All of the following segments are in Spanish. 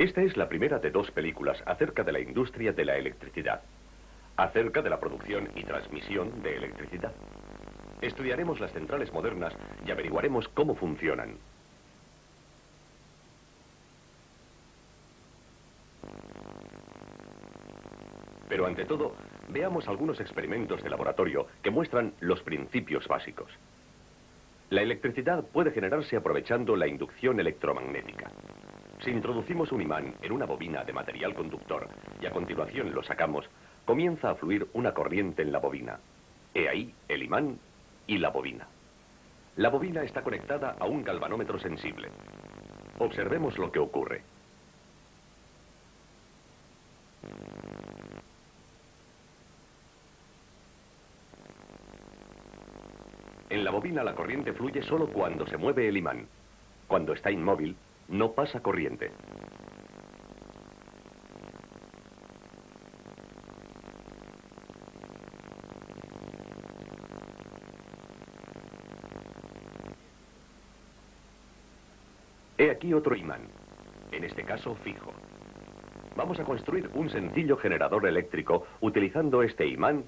Esta es la primera de 2 películas acerca de la industria de la electricidad, acerca de la producción y transmisión de electricidad. Estudiaremos las centrales modernas y averiguaremos cómo funcionan. Pero ante todo, veamos algunos experimentos de laboratorio que muestran los principios básicos. La electricidad puede generarse aprovechando la inducción electromagnética. Si introducimos un imán en una bobina de material conductor y a continuación lo sacamos, comienza a fluir una corriente en la bobina. He ahí el imán y la bobina. La bobina está conectada a un galvanómetro sensible. Observemos lo que ocurre. En la bobina la corriente fluye solo cuando se mueve el imán. Cuando está inmóvil, no pasa corriente. He aquí otro imán, en este caso fijo. Vamos a construir un sencillo generador eléctrico utilizando este imán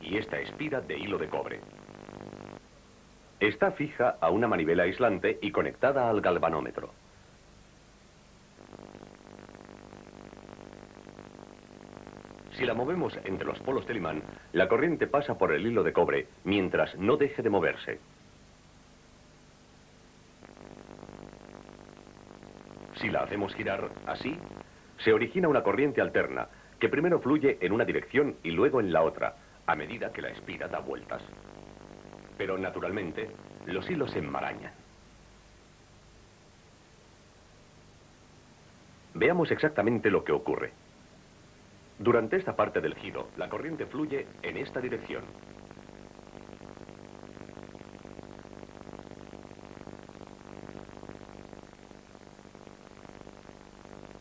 y esta espira de hilo de cobre. Está fija a una manivela aislante y conectada al galvanómetro. Si la movemos entre los polos del imán, la corriente pasa por el hilo de cobre mientras no deje de moverse. Si la hacemos girar así, se origina una corriente alterna que primero fluye en una dirección y luego en la otra, a medida que la espira da vueltas. Pero naturalmente, los hilos se enmarañan. Veamos exactamente lo que ocurre. Durante esta parte del giro, la corriente fluye en esta dirección.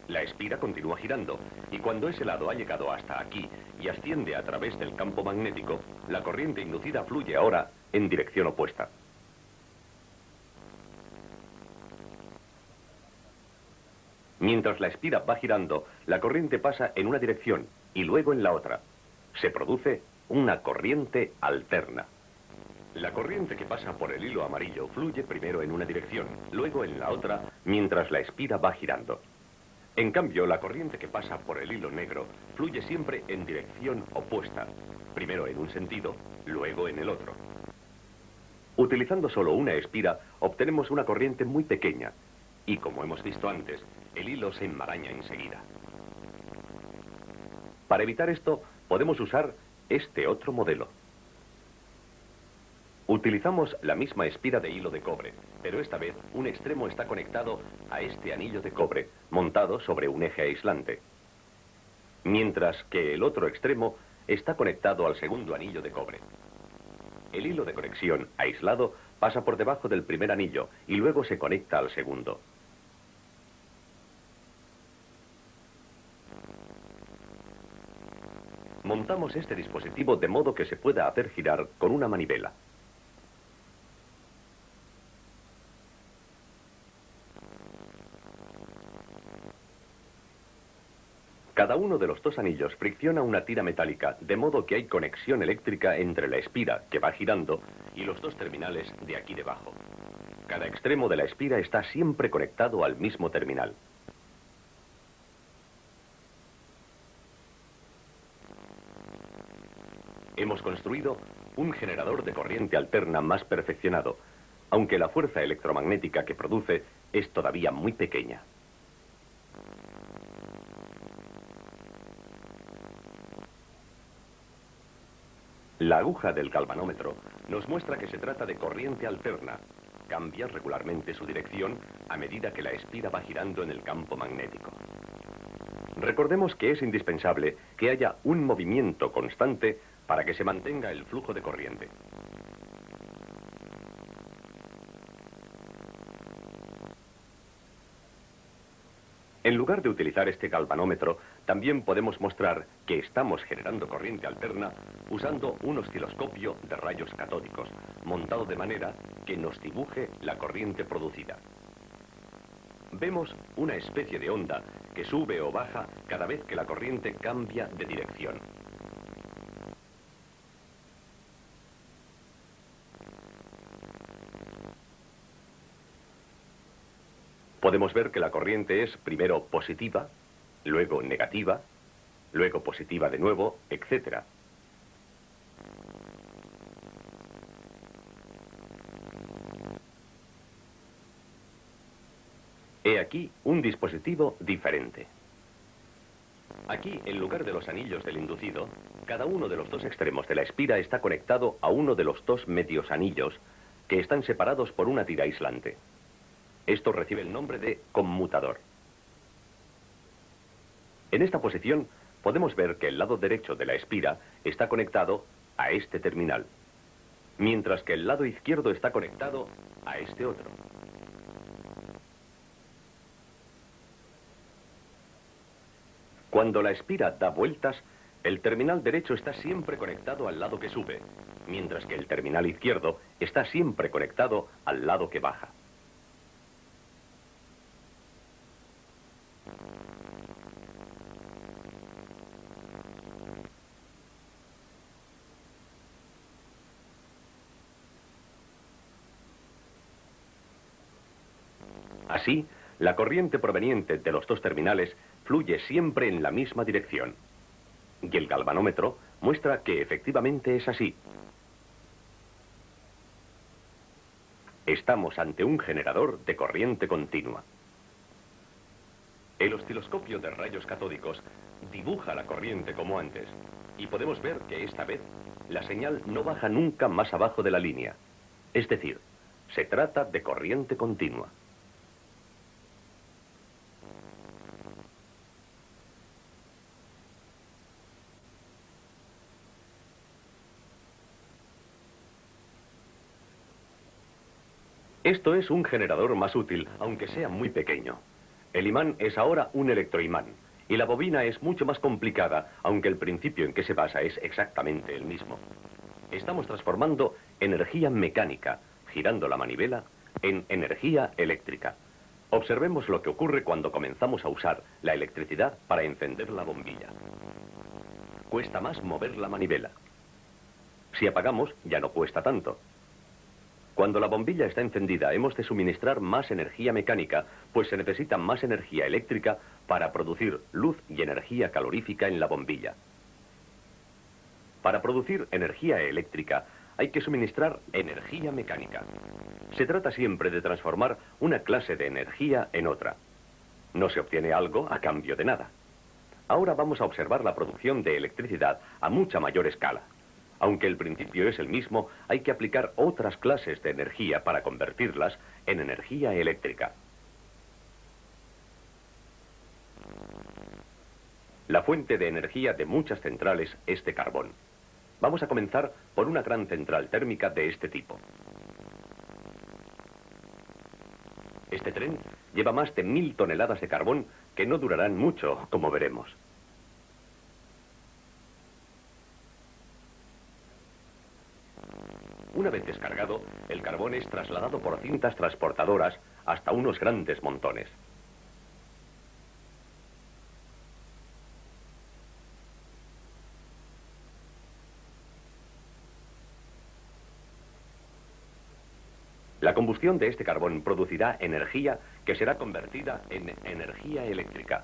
La espira continúa girando, y cuando ese lado ha llegado hasta aquí y asciende a través del campo magnético, la corriente inducida fluye ahora en dirección opuesta. Mientras la espira va girando, la corriente pasa en una dirección y luego en la otra. Se produce una corriente alterna. La corriente que pasa por el hilo amarillo fluye primero en una dirección, luego en la otra, mientras la espira va girando. En cambio, la corriente que pasa por el hilo negro fluye siempre en dirección opuesta, primero en un sentido, luego en el otro. Utilizando solo una espira, obtenemos una corriente muy pequeña, y como hemos visto antes, el hilo se enmaraña enseguida. Para evitar esto, podemos usar este otro modelo. Utilizamos la misma espira de hilo de cobre, pero esta vez un extremo está conectado a este anillo de cobre, montado sobre un eje aislante, mientras que el otro extremo está conectado al segundo anillo de cobre. El hilo de conexión aislado pasa por debajo del primer anillo y luego se conecta al segundo. Montamos este dispositivo de modo que se pueda hacer girar con una manivela. Cada uno de los 2 anillos fricciona una tira metálica, de modo que hay conexión eléctrica entre la espira, que va girando, y los 2 terminales de aquí debajo. Cada extremo de la espira está siempre conectado al mismo terminal. Hemos construido un generador de corriente alterna más perfeccionado, aunque la fuerza electromagnética que produce es todavía muy pequeña. La aguja del galvanómetro nos muestra que se trata de corriente alterna. Cambia regularmente su dirección a medida que la espira va girando en el campo magnético. Recordemos que es indispensable que haya un movimiento constante para que se mantenga el flujo de corriente. En lugar de utilizar este galvanómetro, también podemos mostrar que estamos generando corriente alterna usando un osciloscopio de rayos catódicos, montado de manera que nos dibuje la corriente producida. Vemos una especie de onda que sube o baja cada vez que la corriente cambia de dirección. Podemos ver que la corriente es primero positiva, luego negativa, luego positiva de nuevo, etc. He aquí un dispositivo diferente. Aquí, en lugar de los anillos del inducido, cada uno de los dos extremos de la espira está conectado a uno de los dos medios anillos que están separados por una tira aislante. Esto recibe el nombre de conmutador. En esta posición podemos ver que el lado derecho de la espira está conectado a este terminal, mientras que el lado izquierdo está conectado a este otro. Cuando la espira da vueltas, el terminal derecho está siempre conectado al lado que sube, mientras que el terminal izquierdo está siempre conectado al lado que baja. Así, la corriente proveniente de los dos terminales fluye siempre en la misma dirección. Y el galvanómetro muestra que efectivamente es así. Estamos ante un generador de corriente continua. El osciloscopio de rayos catódicos dibuja la corriente como antes, y podemos ver que esta vez la señal no baja nunca más abajo de la línea. Es decir, se trata de corriente continua. Esto es un generador más útil, aunque sea muy pequeño. El imán es ahora un electroimán, y la bobina es mucho más complicada, aunque el principio en que se basa es exactamente el mismo. Estamos transformando energía mecánica, girando la manivela, en energía eléctrica. Observemos lo que ocurre cuando comenzamos a usar la electricidad para encender la bombilla. Cuesta más mover la manivela. Si apagamos, ya no cuesta tanto. Cuando la bombilla está encendida, hemos de suministrar más energía mecánica, pues se necesita más energía eléctrica para producir luz y energía calorífica en la bombilla. Para producir energía eléctrica, hay que suministrar energía mecánica. Se trata siempre de transformar una clase de energía en otra. No se obtiene algo a cambio de nada. Ahora vamos a observar la producción de electricidad a mucha mayor escala. Aunque el principio es el mismo, hay que aplicar otras clases de energía para convertirlas en energía eléctrica. La fuente de energía de muchas centrales es de carbón. Vamos a comenzar por una gran central térmica de este tipo. Este tren lleva más de 1000 toneladas de carbón que no durarán mucho, como veremos. Una vez descargado, el carbón es trasladado por cintas transportadoras hasta unos grandes montones. La combustión de este carbón producirá energía que será convertida en energía eléctrica.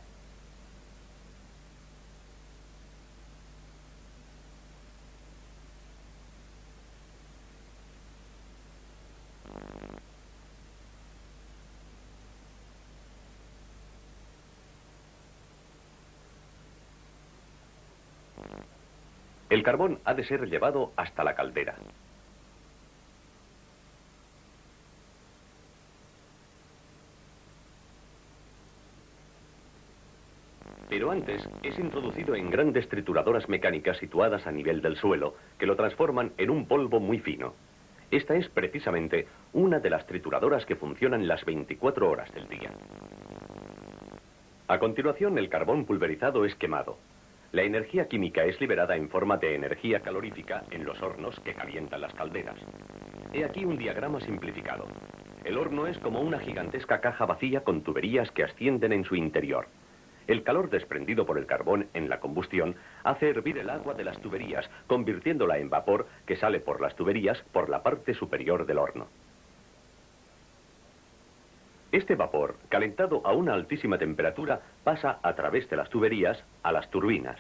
El carbón ha de ser llevado hasta la caldera. Pero antes es introducido en grandes trituradoras mecánicas situadas a nivel del suelo, que lo transforman en un polvo muy fino. Esta es precisamente una de las trituradoras que funcionan las 24 horas del día. A continuación, el carbón pulverizado es quemado. La energía química es liberada en forma de energía calorífica en los hornos que calientan las calderas. He aquí un diagrama simplificado. El horno es como una gigantesca caja vacía con tuberías que ascienden en su interior. El calor desprendido por el carbón en la combustión hace hervir el agua de las tuberías, convirtiéndola en vapor que sale por las tuberías por la parte superior del horno. Este vapor, calentado a una altísima temperatura, pasa a través de las tuberías a las turbinas.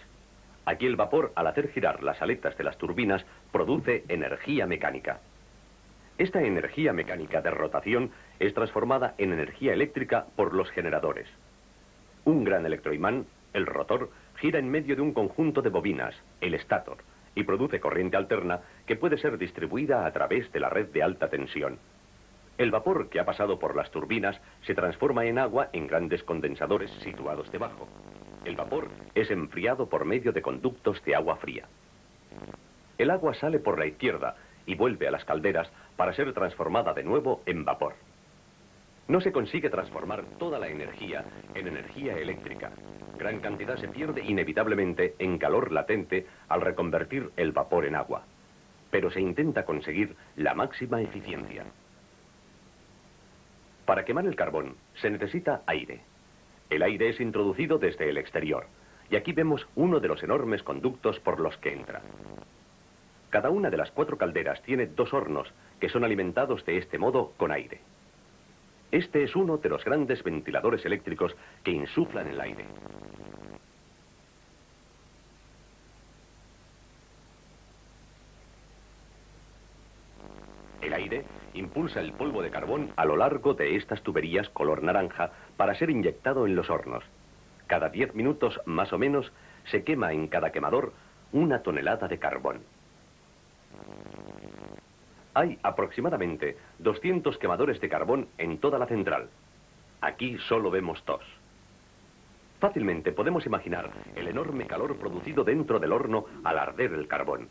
Aquí el vapor, al hacer girar las aletas de las turbinas, produce energía mecánica. Esta energía mecánica de rotación es transformada en energía eléctrica por los generadores. Un gran electroimán, el rotor, gira en medio de un conjunto de bobinas, el estator, y produce corriente alterna que puede ser distribuida a través de la red de alta tensión. El vapor que ha pasado por las turbinas se transforma en agua en grandes condensadores situados debajo. El vapor es enfriado por medio de conductos de agua fría. El agua sale por la izquierda y vuelve a las calderas para ser transformada de nuevo en vapor. No se consigue transformar toda la energía en energía eléctrica. Gran cantidad se pierde inevitablemente en calor latente al reconvertir el vapor en agua. Pero se intenta conseguir la máxima eficiencia. Para quemar el carbón se necesita aire. El aire es introducido desde el exterior. Y aquí vemos uno de los enormes conductos por los que entra. Cada una de las 4 calderas tiene 2 hornos que son alimentados de este modo con aire. Este es uno de los grandes ventiladores eléctricos que insuflan el aire. El aire impulsa el polvo de carbón a lo largo de estas tuberías color naranja para ser inyectado en los hornos. Cada 10 minutos, más o menos, se quema en cada quemador 1 tonelada de carbón. Hay aproximadamente 200 quemadores de carbón en toda la central. Aquí solo vemos 2. Fácilmente podemos imaginar el enorme calor producido dentro del horno al arder el carbón.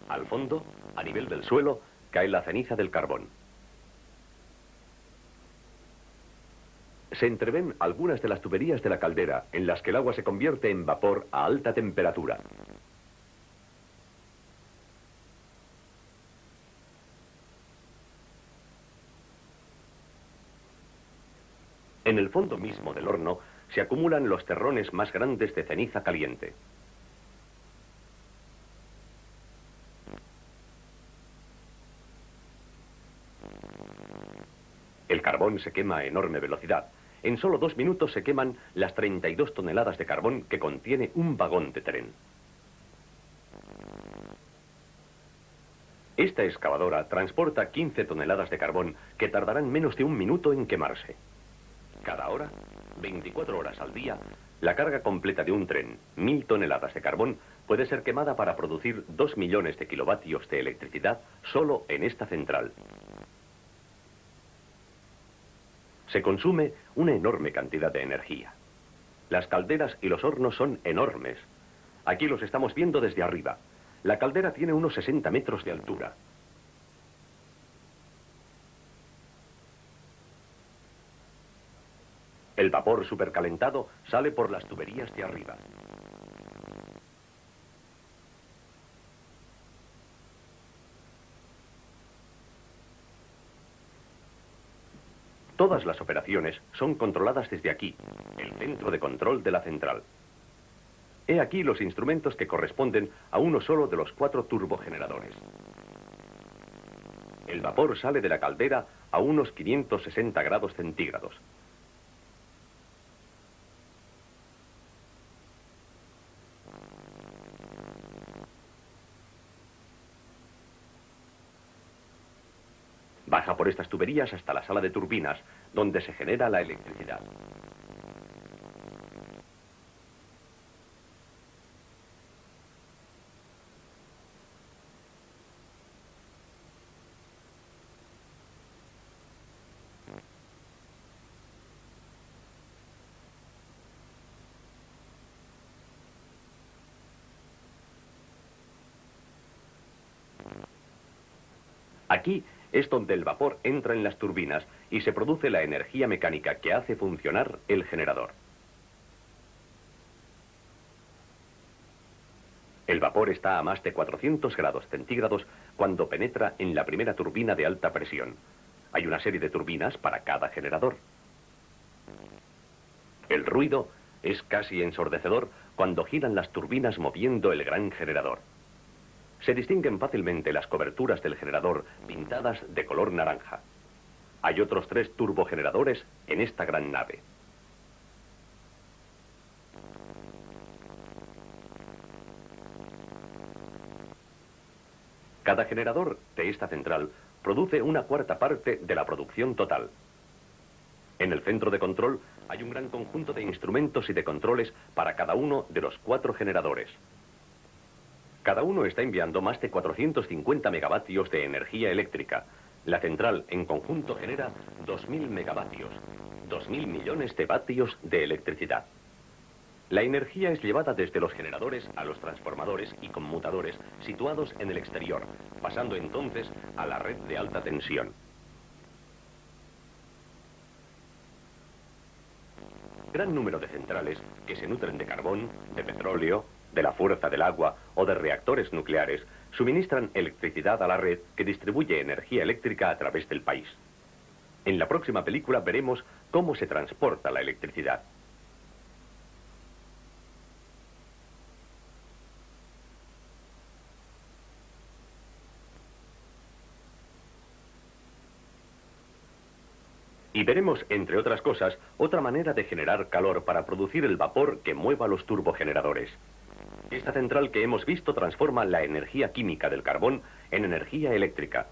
Al fondo, a nivel del suelo, cae la ceniza del carbón. Se entreven algunas de las tuberías de la caldera en las que el agua se convierte en vapor a alta temperatura. En el fondo mismo del horno se acumulan los terrones más grandes de ceniza caliente. El carbón se quema a enorme velocidad. En solo 2 minutos se queman las 32 toneladas de carbón que contiene un vagón de tren. Esta excavadora transporta 15 toneladas de carbón que tardarán menos de 1 minuto en quemarse. Cada hora, 24 horas al día, la carga completa de un tren, 1000 toneladas de carbón, puede ser quemada para producir 2 millones de kilovatios de electricidad solo en esta central. Se consume una enorme cantidad de energía. Las calderas y los hornos son enormes. Aquí los estamos viendo desde arriba. La caldera tiene unos 60 metros de altura. El vapor supercalentado sale por las tuberías de arriba. Todas las operaciones son controladas desde aquí, el centro de control de la central. He aquí los instrumentos que corresponden a uno solo de los 4 turbogeneradores. El vapor sale de la caldera a unos 560 grados centígrados. Baja por estas tuberías hasta la sala de turbinas, donde se genera la electricidad. Aquí es donde el vapor entra en las turbinas y se produce la energía mecánica que hace funcionar el generador. El vapor está a más de 400 grados centígrados cuando penetra en la primera turbina de alta presión. Hay una serie de turbinas para cada generador. El ruido es casi ensordecedor cuando giran las turbinas moviendo el gran generador. Se distinguen fácilmente las coberturas del generador pintadas de color naranja. Hay otros 3 turbogeneradores en esta gran nave. Cada generador de esta central produce una cuarta parte de la producción total. En el centro de control hay un gran conjunto de instrumentos y de controles para cada uno de los 4 generadores. Cada uno está enviando más de 450 megavatios de energía eléctrica. La central en conjunto genera 2.000 megavatios, 2.000 millones de vatios de electricidad. La energía es llevada desde los generadores a los transformadores y conmutadores situados en el exterior, pasando entonces a la red de alta tensión. Gran número de centrales que se nutren de carbón, de petróleo, de la fuerza del agua o de reactores nucleares suministran electricidad a la red que distribuye energía eléctrica a través del país. En la próxima película veremos cómo se transporta la electricidad. Y veremos, entre otras cosas, otra manera de generar calor para producir el vapor que mueva los turbogeneradores. Esta central que hemos visto transforma la energía química del carbón en energía eléctrica.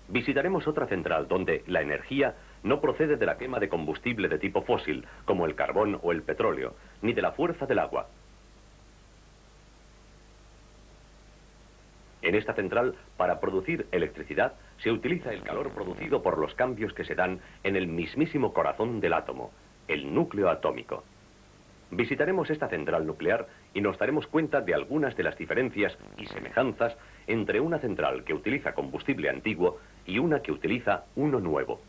Visitaremos otra central donde la energía no procede de la quema de combustible de tipo fósil, como el carbón o el petróleo, ni de la fuerza del agua. En esta central, para producir electricidad, se utiliza el calor producido por los cambios que se dan en el mismísimo corazón del átomo, el núcleo atómico. Visitaremos esta central nuclear y nos daremos cuenta de algunas de las diferencias y semejanzas entre una central que utiliza combustible antiguo y una que utiliza uno nuevo.